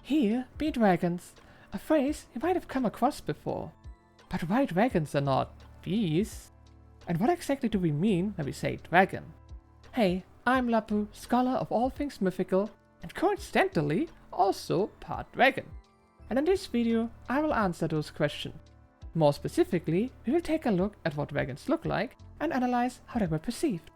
Here be dragons, a phrase you might have come across before. But why dragons and not bees? And what exactly do we mean when we say dragon? Hey, I'm Lapu, scholar of all things mythical, and coincidentally also part dragon. And in this video I will answer those questions. More specifically, we will take a look at what dragons look like and analyze how they were perceived.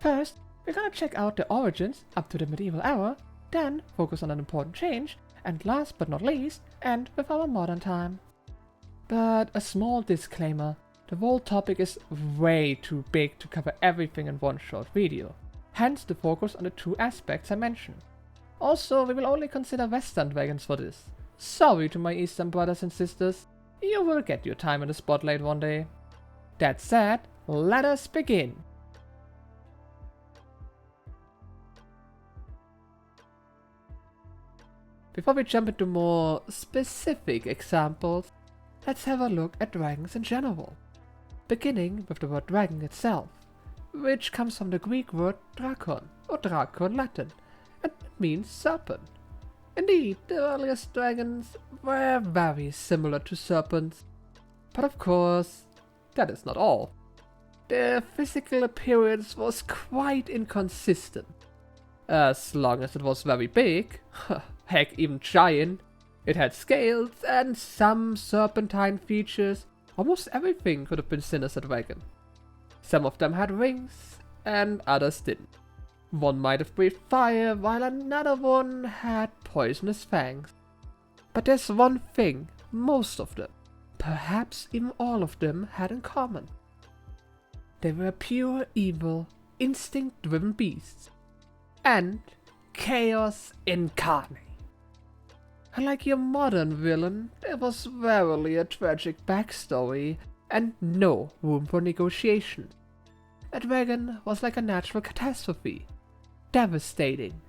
First, we're gonna check out the origins up to the medieval era, then focus on an important change, and last but not least, end with our modern time. But a small disclaimer, the whole topic is way too big to cover everything in one short video, hence the focus on the two aspects I mentioned. Also, we will only consider Western dragons for this. Sorry to my Eastern brothers and sisters, you will get your time in the spotlight one day. That said, let us begin. Before we jump into more specific examples, let's have a look at dragons in general. Beginning with the word dragon itself, which comes from the Greek word drakon, or drakon Latin, and it means serpent. Indeed, the earliest dragons were very similar to serpents, but of course, that is not all. Their physical appearance was quite inconsistent. As long as it was very big, heck even giant, it had scales and some serpentine features. Almost everything could have been seen as a dragon. Some of them had wings, and others didn't. One might have breathed fire, while another one had poisonous fangs. But there's one thing most of them, perhaps even all of them, had in common. They were pure evil, instinct-driven beasts, and chaos incarnate. Unlike your modern villain, there was verily a tragic backstory and no room for negotiation. A dragon was like a natural catastrophe, devastating,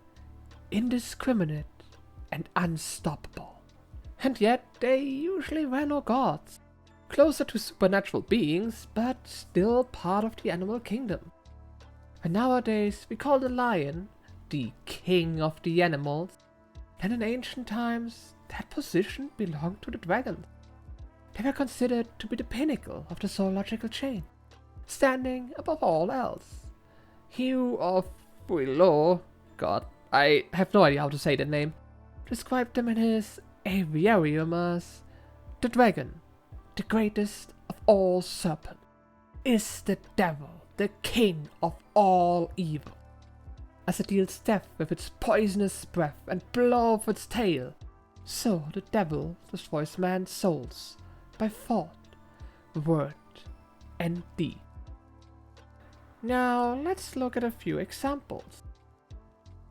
indiscriminate, and unstoppable. And yet they usually were no gods, closer to supernatural beings, but still part of the animal kingdom. And nowadays we call the lion the king of the animals, then in ancient times that position belonged to the dragons. They were considered to be the pinnacle of the zoological chain, standing above all else. Hugh of Builo, God, I have no idea how to say that name, described them in his aviarium as the dragon, the greatest of all serpents, is the devil, the king of all evil. As it deals death with its poisonous breath and blow of its tail, so the devil destroys man's souls by thought, word, and deed. Now let's look at a few examples.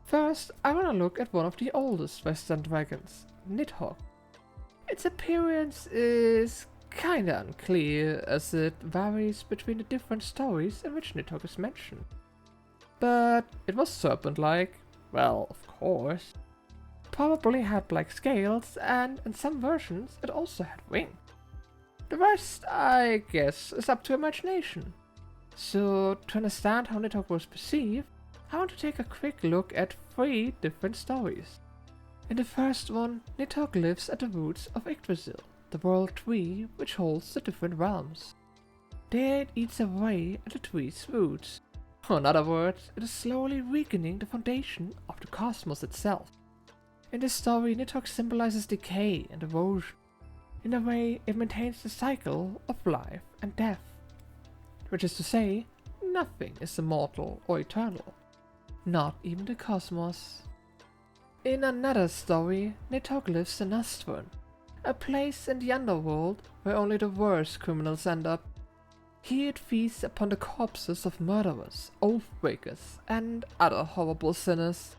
First, I want to look at one of the oldest Western dragons, Nidhogg. Its appearance is kinda unclear, as it varies between the different stories in which Nidhogg is mentioned. But it was serpent-like, well, of course. Probably had black scales, and in some versions it also had wings. The rest, I guess, is up to imagination. So, to understand how Nidhogg was perceived, I want to take a quick look at 3 different stories. In the first one, Nidhogg lives at the roots of Yggdrasil, the world tree which holds the different realms. There it eats away at the tree's roots. In other words, it is slowly weakening the foundation of the cosmos itself. In this story, Nidhogg symbolizes decay and erosion. In a way, it maintains the cycle of life and death. Which is to say, nothing is immortal or eternal. Not even the cosmos. In another story, Nidhogg lives in Astron, a place in the underworld where only the worst criminals end up. Here it feasts upon the corpses of murderers, oath-breakers, and other horrible sinners.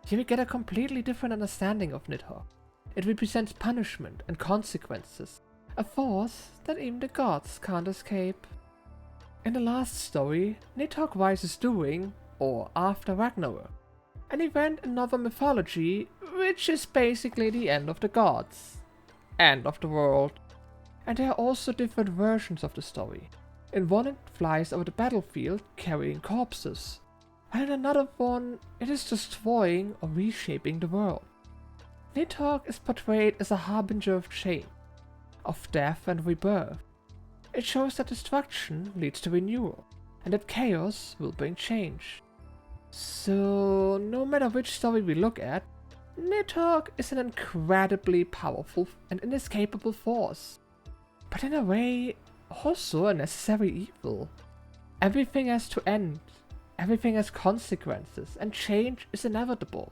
Here we get a completely different understanding of Nidhogg. It represents punishment and consequences, a force that even the gods can't escape. In the last story, Nidhogg rises during, or after Ragnarok, an event in northern mythology which is basically the end of the gods, end of the world. And there are also different versions of the story. In one it flies over the battlefield carrying corpses, while in another one it is destroying or reshaping the world. Nidhogg is portrayed as a harbinger of change, of death and rebirth. It shows that destruction leads to renewal, and that chaos will bring change. So, no matter which story we look at, Nidhogg is an incredibly powerful and inescapable force, but in a way, also a necessary evil. Everything has to end, everything has consequences, and change is inevitable.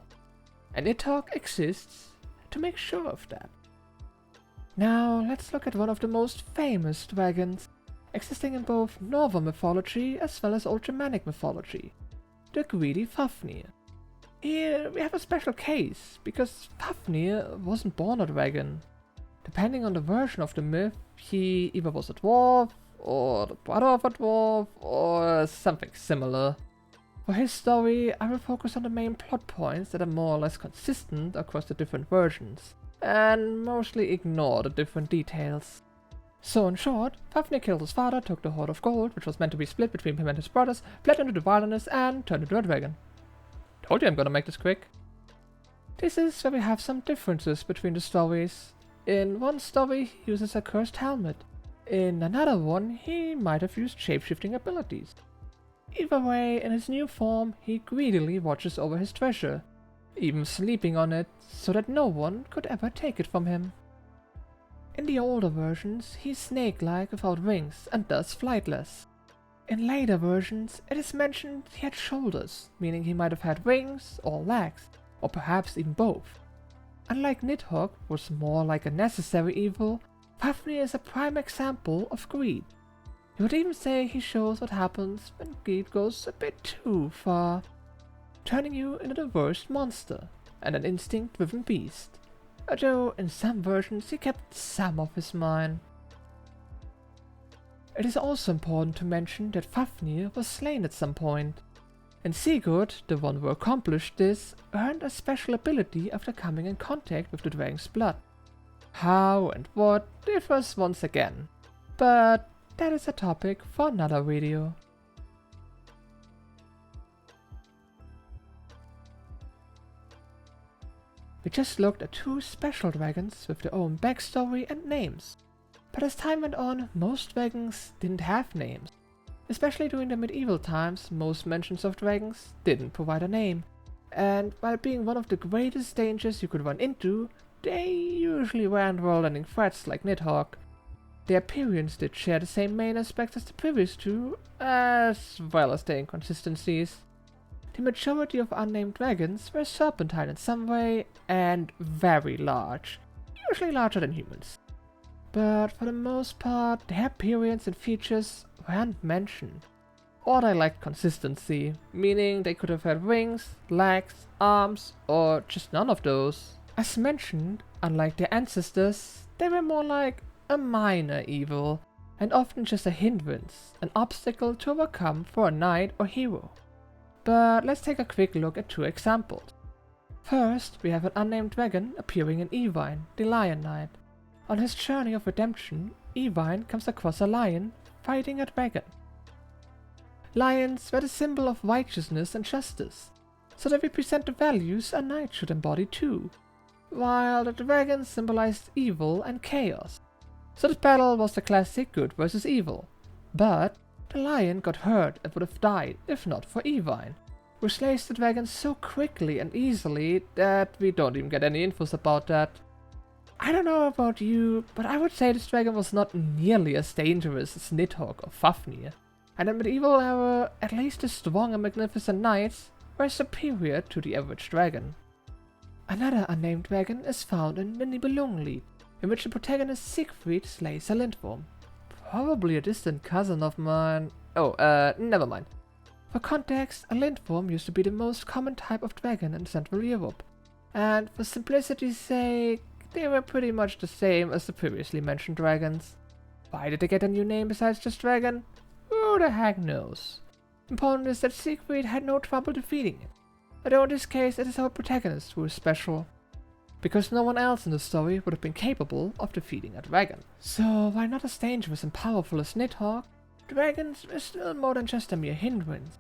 And Nidhogg exists to make sure of that. Now, let's look at one of the most famous dragons, existing in both Northern mythology as well as Old Germanic mythology, the greedy Fafnir. Here we have a special case, because Fafnir wasn't born a dragon. Depending on the version of the myth, he either was a dwarf, or the brother of a dwarf, or something similar. For his story, I will focus on the main plot points that are more or less consistent across the different versions, and mostly ignore the different details. So in short, Fafnir killed his father, took the hoard of gold, which was meant to be split between him and his brothers, fled into the wilderness, and turned into a dragon. Told you I'm gonna make this quick. This is where we have some differences between the stories. In one story, he uses a cursed helmet. In another one, he might have used shape-shifting abilities. Either way, in his new form, he greedily watches over his treasure, even sleeping on it, so that no one could ever take it from him. In the older versions, he's snake-like without wings and thus flightless. In later versions, it is mentioned he had shoulders, meaning he might have had wings or legs, or perhaps even both. Unlike Nidhogg, was more like a necessary evil, Fafnir is a prime example of greed. You would even say he shows what happens when greed goes a bit too far, turning you into the worst monster and an instinct-driven beast, although in some versions he kept some of his mind. It is also important to mention that Fafnir was slain at some point, and Sigurd, the one who accomplished this, earned a special ability after coming in contact with the dragon's blood. How and what differs once again, but that is a topic for another video. We just looked at two special dragons with their own backstory and names. But as time went on, most dragons didn't have names. Especially during the medieval times, most mentions of dragons didn't provide a name. And while being one of the greatest dangers you could run into, they usually weren't world-ending threats like Nidhogg. Their appearance did share the same main aspects as the previous two, as well as their inconsistencies. The majority of unnamed dragons were serpentine in some way, and very large, usually larger than humans. But for the most part, their appearance and features weren't mentioned. Or they lacked consistency, meaning they could have had wings, legs, arms, or just none of those. As mentioned, unlike their ancestors, they were more like a minor evil, and often just a hindrance, an obstacle to overcome for a knight or hero. But let's take a quick look at two examples. First, we have an unnamed dragon appearing in Iwein, the Lion Knight. On his journey of redemption, Iwein comes across a lion fighting a dragon. Lions were the symbol of righteousness and justice, so they represent the values a knight should embody too, while the dragon symbolized evil and chaos. So this battle was the classic good versus evil. But the lion got hurt and would have died if not for Iwein, who slays the dragon so quickly and easily that we don't even get any infos about that. I don't know about you, but I would say this dragon was not nearly as dangerous as Nidhogg or Fafnir, and in medieval era, at least the strong and magnificent knights were superior to the average dragon. Another unnamed dragon is found in the Nibelungenlied, in which the protagonist Siegfried slays a lindworm. Probably a distant cousin of mine. Never mind. For context, a lindworm used to be the most common type of dragon in Central Europe, and for simplicity's sake, they were pretty much the same as the previously mentioned dragons. Why did they get a new name besides just dragon? Who the heck knows? Important is that Siegfried had no trouble defeating it, although in this case it is our protagonist who is special, because no one else in the story would have been capable of defeating a dragon. So while not as dangerous and powerful as Nidhogg, dragons were still more than just a mere hindrance,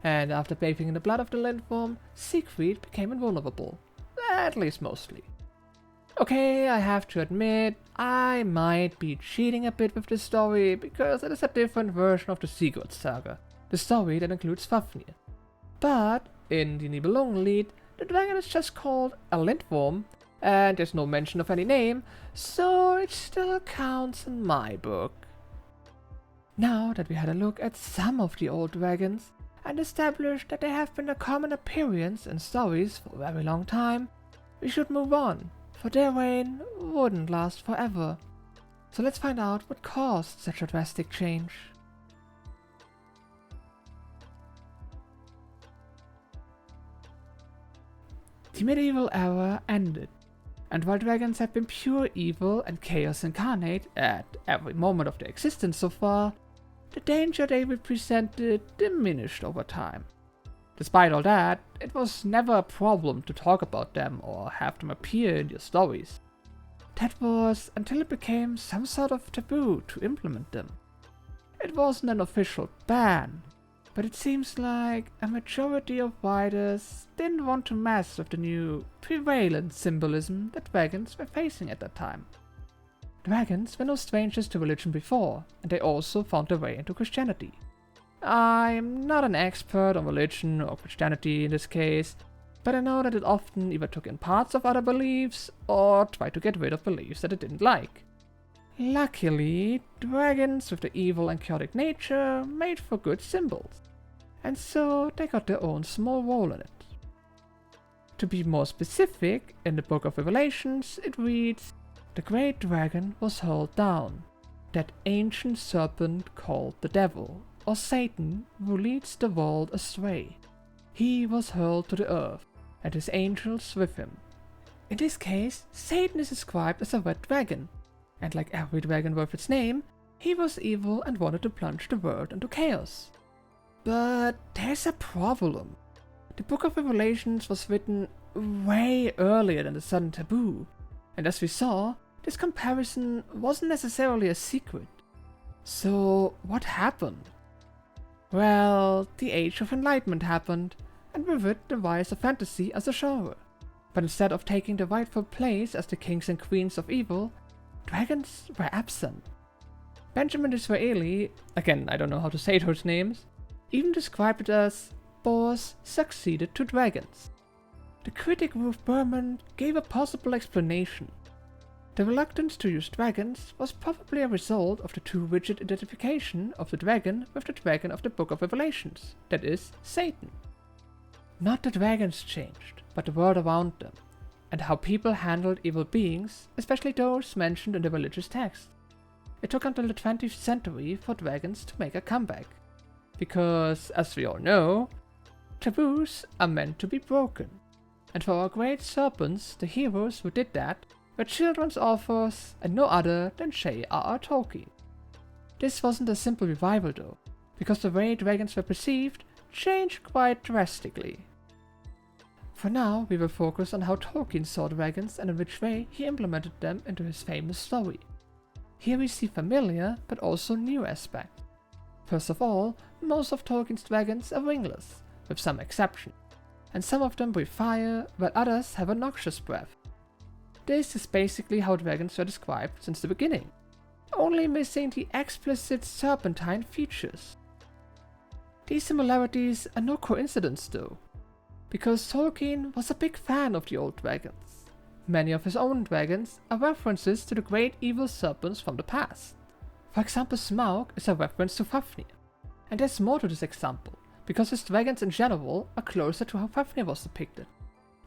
and after bathing in the blood of the lindworm, Siegfried became invulnerable, at least mostly. Okay, I have to admit, I might be cheating a bit with this story because it is a different version of the Sigurd saga, the story that includes Fafnir. But in the Nibelungenlied, the dragon is just called a lindworm, and there's no mention of any name, so it still counts in my book. Now that we had a look at some of the old dragons, and established that they have been a common appearance in stories for a very long time, we should move on, for their reign wouldn't last forever. So let's find out what caused such a drastic change. The medieval era ended, and while dragons have been pure evil and chaos incarnate at every moment of their existence so far, the danger they represented diminished over time. Despite all that, it was never a problem to talk about them or have them appear in your stories. That was until it became some sort of taboo to implement them. It wasn't an official ban, but it seems like a majority of writers didn't want to mess with the new prevalent symbolism that dragons were facing at that time. Dragons were no strangers to religion before, and they also found their way into Christianity. I'm not an expert on religion or Christianity in this case, but I know that it often either took in parts of other beliefs or tried to get rid of beliefs that it didn't like. Luckily, dragons with their evil and chaotic nature made for good symbols, and so they got their own small role in it. To be more specific, in the Book of Revelations it reads, "The great dragon was hurled down, that ancient serpent called the devil, or Satan, who leads the world astray. He was hurled to the earth, and his angels with him." In this case, Satan is described as a red dragon, and like every dragon worth its name, he was evil and wanted to plunge the world into chaos. But there's a problem. The Book of Revelations was written way earlier than the sudden taboo, and as we saw, this comparison wasn't necessarily a secret. So what happened? Well, the Age of Enlightenment happened, and with it the rise of fantasy as a genre. But instead of taking the rightful place as the kings and queens of evil, dragons were absent. Benjamin Disraeli, again I don't know how to say those names, even described it as boars succeeded to dragons. The critic Ruth Berman gave a possible explanation. The reluctance to use dragons was probably a result of the too rigid identification of the dragon with the dragon of the Book of Revelations, that is, Satan. Not the dragons changed, but the world around them, and how people handled evil beings, especially those mentioned in the religious text. It took until the 20th century for dragons to make a comeback, because, as we all know, taboos are meant to be broken, and for our great serpents, the heroes who did that were children's authors and no other than J.R.R. Tolkien. This wasn't a simple revival though, because the way dragons were perceived changed quite drastically. For now, we will focus on how Tolkien saw dragons and in which way he implemented them into his famous story. Here we see familiar but also new aspects. First of all, most of Tolkien's dragons are wingless, with some exceptions, and some of them breathe fire while others have a noxious breath. This is basically how dragons were described since the beginning, only missing the explicit serpentine features. These similarities are no coincidence though, because Tolkien was a big fan of the old dragons. Many of his own dragons are references to the great evil serpents from the past. For example, Smaug is a reference to Fafnir, and there's more to this example, because his dragons in general are closer to how Fafnir was depicted.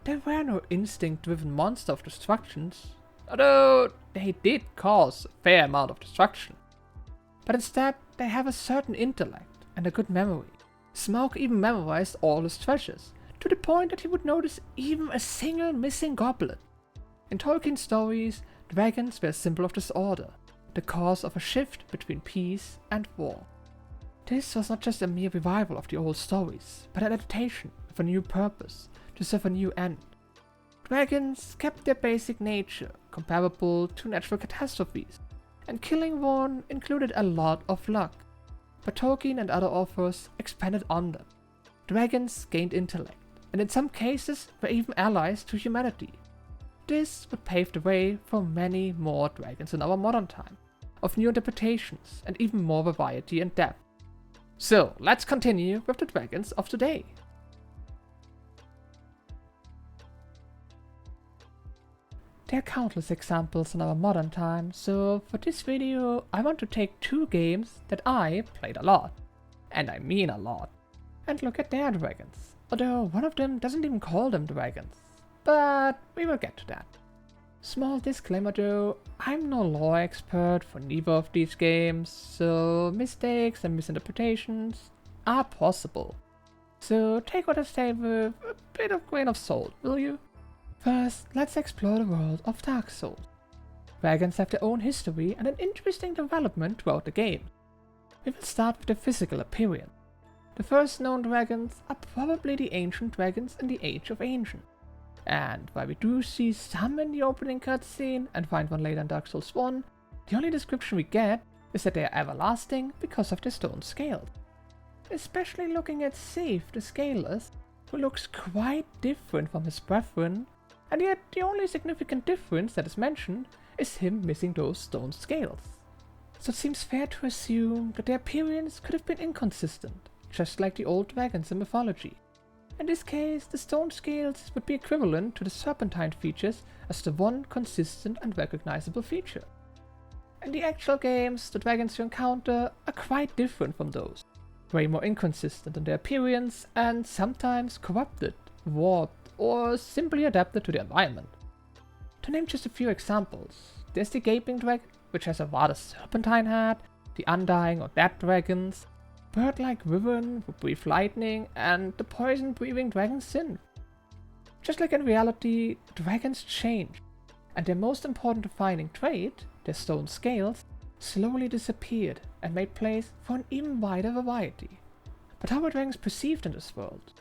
They were no instinct-driven monster of destructions, although they did cause a fair amount of destruction. But instead, they have a certain intellect and a good memory. Smaug even memorized all his treasures, to the point that he would notice even a single missing goblet. In Tolkien's stories, dragons were a symbol of disorder, the cause of a shift between peace and war. This was not just a mere revival of the old stories, but an adaptation with a new purpose, to serve a new end. Dragons kept their basic nature, comparable to natural catastrophes, and killing one included a lot of luck. But Tolkien and other authors expanded on them. Dragons gained intellect, and in some cases were even allies to humanity. this would pave the way for many more dragons in our modern time, of new interpretations and even more variety and depth. So let's continue with the dragons of today. There are countless examples in our modern time, so for this video I want to take 2 games that I played a lot, and I mean a lot, and look at their dragons, although one of them doesn't even call them dragons, but we will get to that. Small disclaimer though, I'm no lore expert for neither of these games, so mistakes and misinterpretations are possible. So take what I say with a bit of grain of salt, will you? First, let's explore the world of Dark Souls. Dragons have their own history and an interesting development throughout the game. We will start with the physical appearance. The first known dragons are probably the ancient dragons in the Age of Ancient. And while we do see some in the opening cutscene and find one later in Dark Souls 1, the only description we get is that they are everlasting because of their stone scales. Especially looking at Sif the Scaleless, who looks quite different from his brethren, and yet the only significant difference that is mentioned is him missing those stone scales. So it seems fair to assume that their appearance could have been inconsistent, just like the old dragons in mythology. In this case, the stone scales would be equivalent to the serpentine features as the one consistent and recognizable feature. In the actual games, the dragons you encounter are quite different from those, way more inconsistent in their appearance and sometimes corrupted, warped, or simply adapted to the environment. To name just a few examples, there's the Gaping Dragon, which has a rather serpentine head, the Undying or Dead Dragons, bird-like Wyvern who breathe lightning, and the poison-breathing dragon Sin. Just like in reality, dragons change, and their most important defining trait, their stone scales, slowly disappeared and made place for an even wider variety. But how are dragons perceived in this world?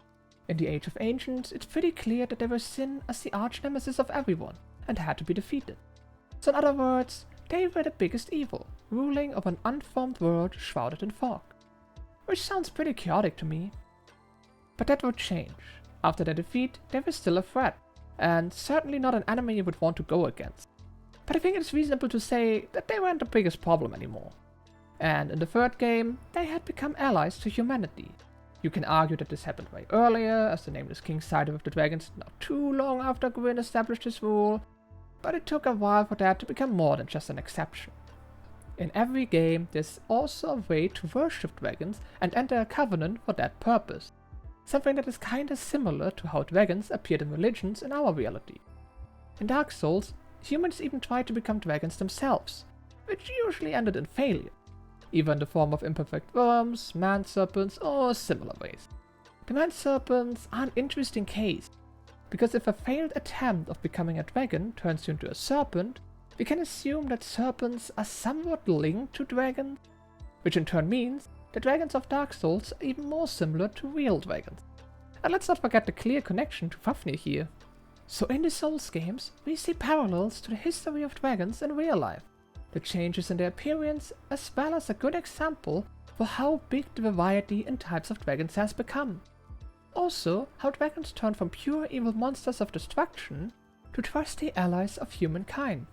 In the Age of Ancients, it's pretty clear that they were seen as the arch-nemesis of everyone and had to be defeated. So in other words, they were the biggest evil, ruling over an unformed world shrouded in fog. Which sounds pretty chaotic to me. But that would change. After their defeat, they were still a threat, and certainly not an enemy you would want to go against. But I think it's reasonable to say that they weren't the biggest problem anymore. And in the third game, they had become allies to humanity. You can argue that this happened way earlier, as the Nameless King sided with the dragons not too long after Gwyn established his rule, but it took a while for that to become more than just an exception. In every game, there's also a way to worship dragons and enter a covenant for that purpose, something that is kinda similar to how dragons appeared in religions in our reality. In Dark Souls, humans even tried to become dragons themselves, which usually ended in failure, either in the form of imperfect worms, man-serpents, or similar ways. The man-serpents are an interesting case, because if a failed attempt of becoming a dragon turns you into a serpent, we can assume that serpents are somewhat linked to dragons, which in turn means the dragons of Dark Souls are even more similar to real dragons. And let's not forget the clear connection to Fafnir here. So in the Souls games, we see parallels to the history of dragons in real life, the changes in their appearance, as well as a good example for how big the variety in types of dragons has become. Also, how dragons turn from pure evil monsters of destruction to trusty allies of humankind.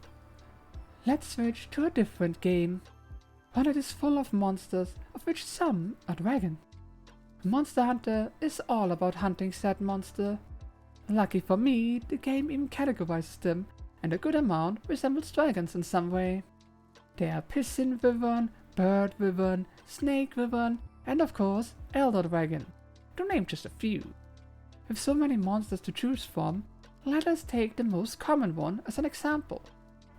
Let's switch to a different game. One that is full of monsters, of which some are dragons. Monster Hunter is all about hunting said monster. Lucky for me, the game even categorizes them, and a good amount resembles dragons in some way. There are Piston Wyvern, Bird Wyvern, Snake Wyvern, and of course, Elder Dragon, to name just a few. With so many monsters to choose from, let us take the most common one as an example.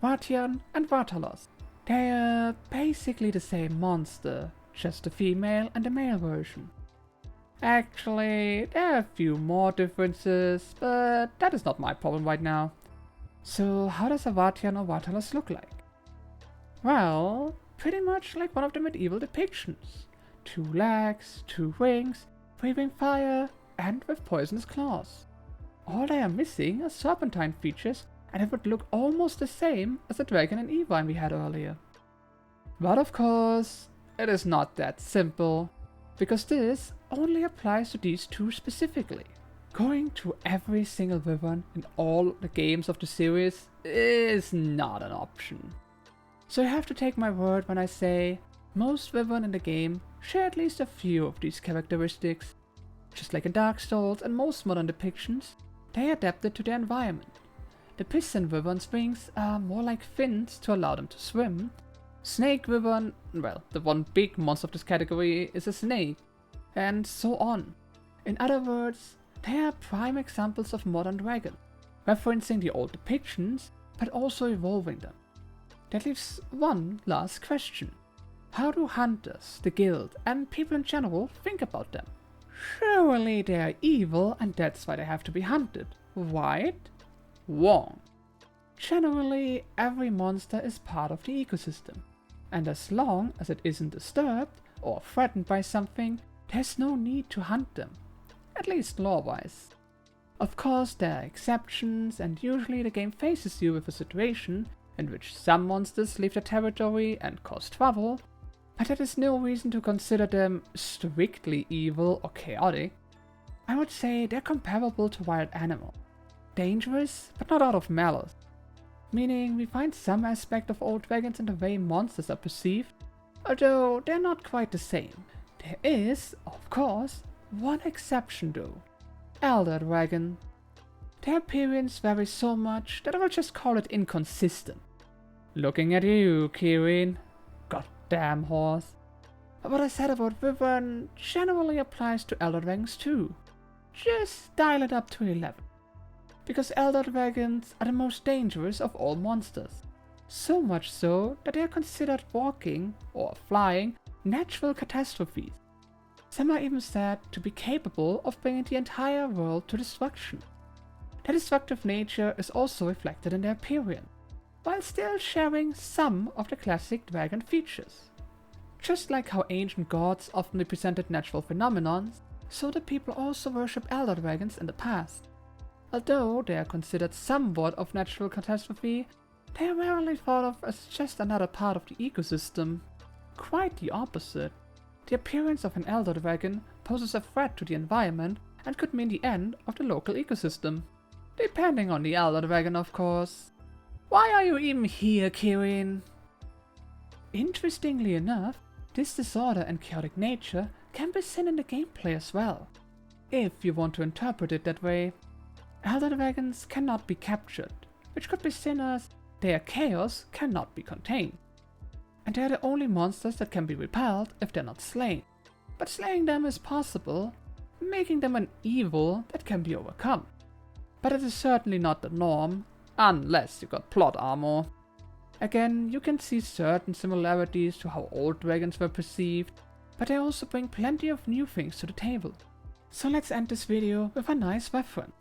Vathian and Vatalos. They are basically the same monster, just the female and the male version. Actually, there are a few more differences, but that is not my problem right now. So how does a Vathian or Vatalos look like? Well, pretty much like one of the medieval depictions. 2 legs, 2 wings, breathing fire, and with poisonous claws. All they are missing are serpentine features, and it would look almost the same as the dragon in Iwein we had earlier. But of course, it is not that simple, because this only applies to these 2 specifically. Going to every single wyvern in all the games of the series is not an option. So you have to take my word when I say most wyvern in the game share at least a few of these characteristics. Just like in Dark Souls and most modern depictions, they adapted to their environment. The piston wyvern's wings are more like fins to allow them to swim. Snake wyvern, well, the one big monster of this category is a snake, and so on. In other words, they are prime examples of modern dragons, referencing the old depictions, but also evolving them. That leaves one last question. How do hunters, the guild, and people in general think about them? Surely they are evil and that's why they have to be hunted, right? Wrong. Generally, every monster is part of the ecosystem, and as long as it isn't disturbed or threatened by something, there's no need to hunt them, at least lore-wise. Of course, there are exceptions, and usually the game faces you with a situation in which some monsters leave the territory and cause trouble, but that is no reason to consider them strictly evil or chaotic. I would say they're comparable to wild animals. Dangerous, but not out of malice. Meaning we find some aspect of old dragons in the way monsters are perceived, although they're not quite the same. There is, of course, one exception though. Elder Dragon. Their appearance varies so much that I will just call it inconsistent. Looking at you, Kirin. Goddamn horse. But what I said about Wyvern generally applies to Elder Dragons too. Just dial it up to 11. Because Elder Dragons are the most dangerous of all monsters. So much so that they are considered walking, or flying, natural catastrophes. Some are even said to be capable of bringing the entire world to destruction. Their destructive nature is also reflected in their appearance, while still sharing some of the classic dragon features. Just like how ancient gods often represented natural phenomena, so the people also worship elder dragons in the past. Although they are considered somewhat of natural catastrophe, they are rarely thought of as just another part of the ecosystem. Quite the opposite. The appearance of an elder dragon poses a threat to the environment and could mean the end of the local ecosystem. Depending on the elder dragon, of course. Why are you even here, Kirin? Interestingly enough, this disorder and chaotic nature can be seen in the gameplay as well, if you want to interpret it that way. Elder dragons cannot be captured, which could be seen as their chaos cannot be contained. And they are the only monsters that can be repelled if they're not slain. But slaying them is possible, making them an evil that can be overcome. But it is certainly not the norm, unless you got plot armor. Again, you can see certain similarities to how old dragons were perceived, but they also bring plenty of new things to the table. So let's end this video with a nice reference.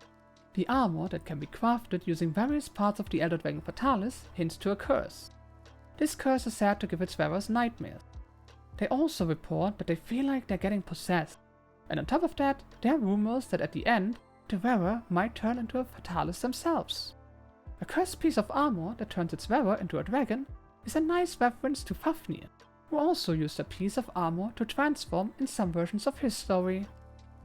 The armor that can be crafted using various parts of the Elder Dragon Fatalis hints to a curse. This curse is said to give its wearers nightmares. They also report that they feel like they're getting possessed, and on top of that, there are rumors that at the end, the wearer might turn into a Fatalis themselves. A cursed piece of armor that turns its wearer into a dragon is a nice reference to Fafnir, who also used a piece of armor to transform in some versions of his story.